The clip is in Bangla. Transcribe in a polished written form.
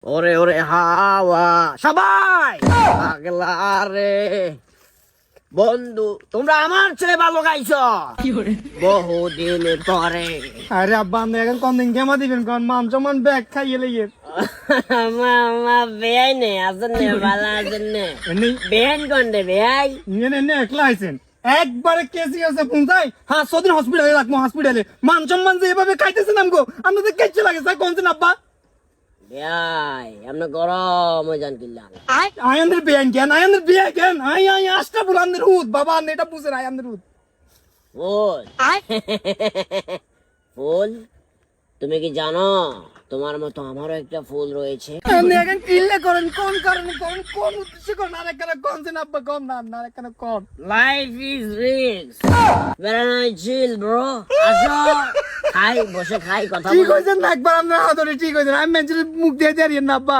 ওরে ওরে হাওয়া সবাই পাগলা রে বন্ধু, তোমরা আমার চেয়ে ভালো গাইছো বহুদিন পরে। আরে আব্বা আপনি এখন কোন দিন কেমন দিবেন কোন মান সম্মান ব্যাগ খাইয়ে লেগে মামা বেয়াই নে আছেন নে ভালো আছেন নে এমনি বেয়াইন কোনটা বেয়াই এনে একলা আইছেন একবারে কেসি আছে পৌঁছাই হ্যাঁ সদিন হসপিটালে রাখবো হসপিটালে মান সম্মান যে এভাবে খাইতেছেন আমগো আপনাদের কেচ্ছে লাগে স্যার কোনছেন আব্বা বেয়াই আমরা গরম হয়ে যান কিল্লা আয়ানদের বিয়ান কেন আয়ানদের বিয়া কেন আই আষ্টা বুলানদের হুদ বাবা আপনি এটা বুঝেন আয়ানদের হুদ ফুল ফুল তুমি কি জানো তোমার মতো আমারও একটা ফুল রয়েছে। আপনি এখন কিল্লে করেন কোন কারণে করেন কোন উদ্দেশ্যে করেন আর একখানা কোনছেন আব্বা কোন না আর একখানা কোন লাইফ ইজ রিস্ক বেড়া নয় চিল ব্রো আসো খাই বসে খাই কথা ঠিক বলি। হয়েছেন না একবার আপনার হাতরে ঠিক হয়েছেন আমি মেঞ্চের মুখ দিয়ে দাঁড়িয়ে না আব্বা